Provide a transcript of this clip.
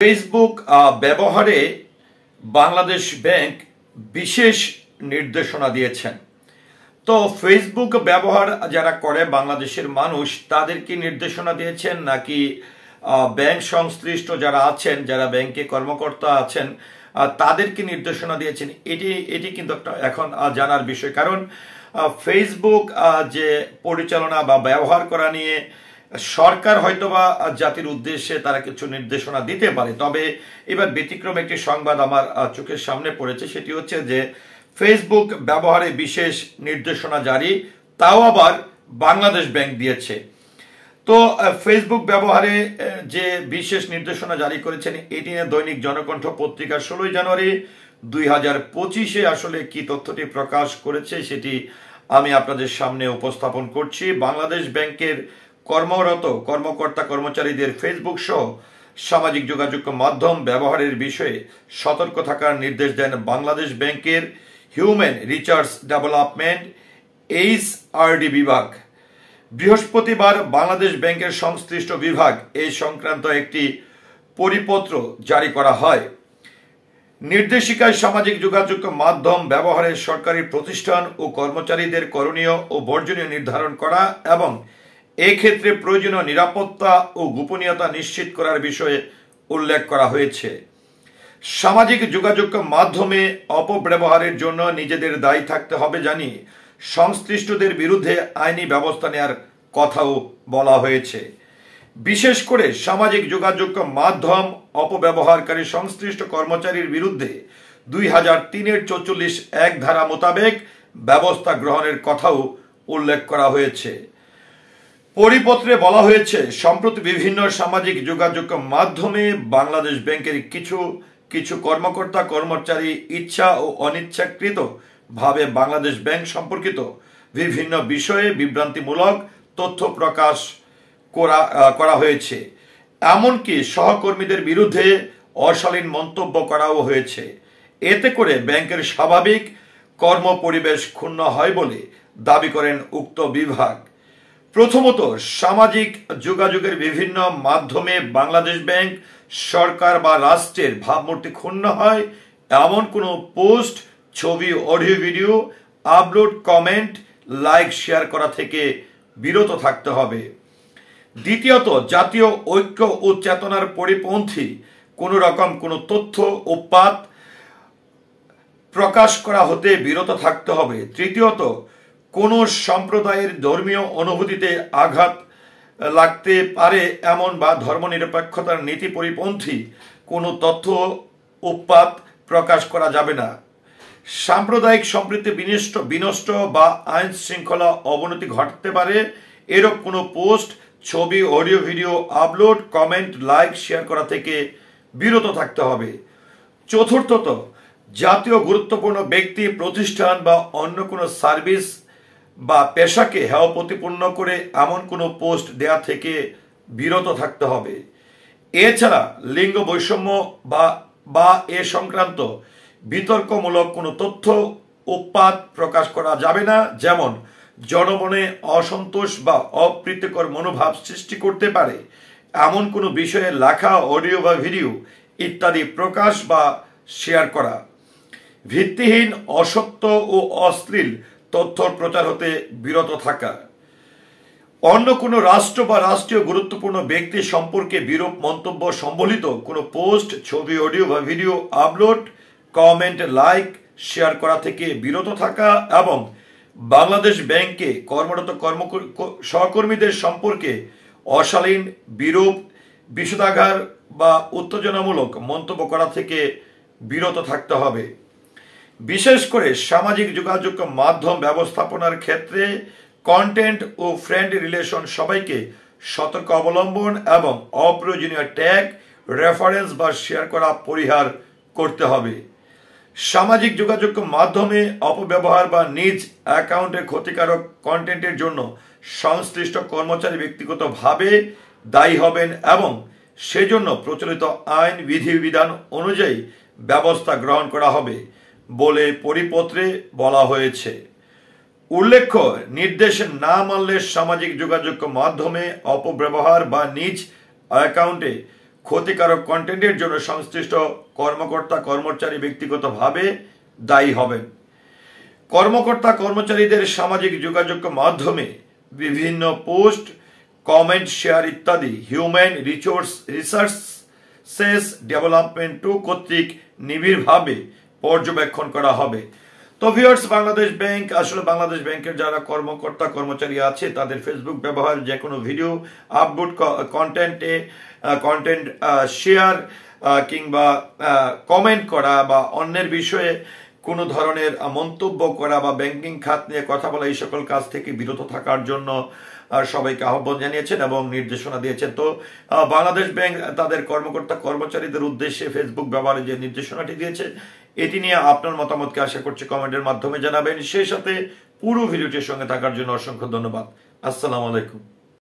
Facebook ব্যবহারে Bangladesh bank বিশেষ নির্দেশনা দিয়েছেন। তো ফেসবুক ব্যবহার যারা করে বাংলাদেশের মানুষ তাদেরকে নির্দেশনা দিয়েছেন নাকি ব্যাংক সংশ্লিষ্ট যারা আছেন, যারা ব্যাংকে কর্মকর্তা আছেন তাদেরকে নির্দেশনা দিয়েছেন, এটি কিন্তু একটা এখন জানার বিষয়। কারণ ফেসবুক যে পরিচালনা বা ব্যবহার করা নিয়ে সরকার হয়তোবা জাতির উদ্দেশ্যে তারা কিছু নির্দেশনা দিতে পারে, তবে এবার ব্যতিক্রম একটি সংবাদ আমার চোখের সামনে পড়েছে। সেটি হচ্ছে যে ফেসবুক ব্যবহারে বিশেষ নির্দেশনা জারি, তাও আবার বাংলাদেশ ব্যাংক দিয়েছে। তো ফেসবুক ব্যবহারে যে বিশেষ নির্দেশনা জারি করেছেন এটি নিয়ে দৈনিক জনকণ্ঠ পত্রিকা 16 জানুয়ারি 2025 আসলে কি তথ্যটি প্রকাশ করেছে সেটি আমি আপনাদের সামনে উপস্থাপন করছি। বাংলাদেশ ব্যাংকের কর্মরত কর্মকর্তা কর্মচারীদের ফেসবুক সহ সামাজিক যোগাযোগ মাধ্যম ব্যবহারের বিষয়ে সতর্ক থাকার নির্দেশ দেন বাংলাদেশ ব্যাংকের হিউম্যান রিসোর্স ডেভেলপমেন্ট HRD বিভাগ। বৃহস্পতিবার বাংলাদেশ ব্যাংকের সংশ্লিষ্ট বিভাগ এই সংক্রান্ত একটি পরিপত্র জারি করা হয়। নির্দেশিকায় সামাজিক যোগাযোগ মাধ্যম ব্যবহারে সরকারি প্রতিষ্ঠান ও কর্মচারীদের করণীয় ও বর্জনীয় নির্ধারণ করা এবং এক্ষেত্রে প্রয়োজনীয় নিরাপত্তা ও গোপনীয়তা নিশ্চিত করার বিষয়ে উল্লেখ করা হয়েছে। সামাজিক যোগাযোগ মাধ্যমে অপব্যবহারের জন্য নিজেদের দায়ী থাকতে হবে জানিয়ে সংশ্লিষ্টদের বিরুদ্ধে আইনি ব্যবস্থা নেওয়ার কথাও বলা হয়েছে। বিশেষ করে সামাজিক যোগাযোগ মাধ্যম অপব্যবহারকারী সংশ্লিষ্ট কর্মচারীর বিরুদ্ধে 2003-এর 44(1) ধারা মোতাবেক ব্যবস্থা গ্রহণের কথাও উল্লেখ করা হয়েছে। পরিপত্রে বলা হয়েছে, সম্প্রতি বিভিন্ন সামাজিক যোগাযোগ মাধ্যমে বাংলাদেশ ব্যাংকের কিছু কর্মকর্তা কর্মচারী ইচ্ছা ও অনিচ্ছাকৃত ভাবে বাংলাদেশ ব্যাংক সম্পর্কিত বিভিন্ন বিষয়ে বিভ্রান্তিমূলক তথ্য প্রকাশ করা হয়েছে। এমনকি সহকর্মীদের বিরুদ্ধে অশালীন মন্তব্য করাও হয়েছে। এতে করে ব্যাংকের স্বাভাবিক কর্ম পরিবেশ ক্ষুণ্ণ হয় বলে দাবি করেন উক্ত বিভাগ। প্রথমত, সামাজিক যোগাযোগের বিভিন্ন মাধ্যমে বাংলাদেশ ব্যাংক সরকার বা রাষ্ট্রের ভাবমূর্তি ক্ষুণ্ণ হয় এমন কোনো পোস্ট, ছবি, audio, video upload, comment, like, share করা থেকে বিরত থাকতে হবে। দ্বিতীয়ত, জাতীয় ঐক্য ও চেতনার পরিপন্থী কোনো রকম কোনো তথ্য উপাত্ত প্রকাশ করা হতে বিরত থাকতে হবে। তৃতীয়ত, কোনো সম্প্রদায়ের ধর্মীয় অনুভূতিতে আঘাত লাগতে পারে এমন বা ধর্মনিরপেক্ষতার নীতি পরিপন্থী কোনো তথ্য উপাত্ত প্রকাশ করা যাবে না। সাম্প্রদায়িক সম্প্রীতি বিনষ্ট বা আইন শৃঙ্খলা অবনতি ঘটতে পারে এরকম কোনো পোস্ট, ছবি, audio, video upload, comment, like, share করা থেকে বিরত থাকতে হবে। চতুর্থত, জাতীয় গুরুত্বপূর্ণ ব্যক্তি, প্রতিষ্ঠান বা অন্য কোনো সার্ভিস বা পেশাকে হেয় প্রতিপন্ন করে এমন কোনো পোস্ট দেয়া থেকে বিরত থাকতে হবে। এছাড়া লিঙ্গ বৈষম্য বা এ সংক্রান্ত বিতর্কমূলক কোনো তথ্য উপাত্ত প্রকাশ করা যাবে না, যেমন জনমনে অসন্তোষ বা অপ্রীতিকর মনোভাব সৃষ্টি করতে পারে এমন কোনো বিষয়ে লেখা, অডিও বা ভিডিও ইত্যাদি প্রকাশ বা শেয়ার করা। ভিত্তিহীন, অসত্য ও অশ্লীল তথ্য প্রচার হতে বিরত থাকা। অন্য কোনো রাষ্ট্র বা রাষ্ট্রীয় গুরুত্বপূর্ণ ব্যক্তি সম্পর্কে বিরূপ মন্তব্য সম্বলিত কোনো পোস্ট, ছবি, অডিও বা video upload, comment, like, share করা থেকে বিরত থাকা এবং বাংলাদেশ ব্যাংকে কর্মরত সহকর্মীদের সম্পর্কে অশালীন, বিরূপ, বিষোদাগার বা উত্তেজনামূলক মন্তব্য করা থেকে বিরত থাকতে হবে। বিশেষ করে সামাজিক যোগাযোগ মাধ্যম ব্যবস্থাপনার ক্ষেত্রে কন্টেন্ট ও ফ্রেন্ড রিলেশন সবাইকে সতর্ক অবলম্বন এবং অপ্রয়োজনীয় ট্যাগ, রেফারেন্স বা শেয়ার করা পরিহার করতে হবে। সামাজিক যোগাযোগ মাধ্যমে অপব্যবহার বা নিজ অ্যাকাউন্টে ক্ষতিকারক কন্টেন্টের জন্য সংশ্লিষ্ট কর্মচারী ব্যক্তিগতভাবে দায়ী হবেন এবং সেজন্য প্রচলিত আইন বিধিবিধান অনুযায়ী ব্যবস্থা গ্রহণ করা হবে বলে পরিপত্রে বলা হয়েছে। উল্লেখ্য, নির্দেশ না মানলে সামাজিক যোগাযোগ মাধ্যমে অপব্যবহার বা নিজ অ্যাকাউন্টে ক্ষতিকারক কন্টেন্টের জন্য সংশ্লিষ্ট কর্মকর্তা কর্মচারী ব্যক্তিগতভাবে দায়ী হবেন। কর্মকর্তা কর্মচারীদের সামাজিক যোগাযোগ মাধ্যমে বিভিন্ন পোস্ট, কমেন্ট, শেয়ার ইত্যাদি হিউম্যান রিসোর্সেস ডেভেলপমেন্ট কর্তৃক নিবিড়ভাবে পর্যবেক্ষণ করা হবে। তো ভিউয়ার্স, বাংলাদেশ ব্যাংক আসলে বাংলাদেশ ব্যাংকের যারা কর্মকর্তা কর্মচারী আছে তাদের ফেসবুক ব্যবহার, যে কোনো ভিডিও আপলোড, কন্টেন্ট শেয়ার কিংবা কমেন্ট করা বা অন্যের বিষয়ে কোনো ধরনের মন্তব্য করা বা ব্যাংকিং খাত নিয়ে কথা বলা, এই সকল কাজ থেকে বিরত থাকার জন্য সবাইকে আহ্বান জানিয়েছেন এবং নির্দেশনা দিয়েছেন। তো বাংলাদেশ ব্যাংক তাদের কর্মকর্তা কর্মচারীদের উদ্দেশ্যে ফেসবুক ব্যবহারে যে নির্দেশনাটি দিয়েছে, এটি নিয়ে আপনার মতামতকে আশা করছি কমেন্টের মাধ্যমে জানাবেন। সেই সাথে পুরো ভিডিওটির সঙ্গে থাকার জন্য অসংখ্য ধন্যবাদ। আসসালামু আলাইকুম।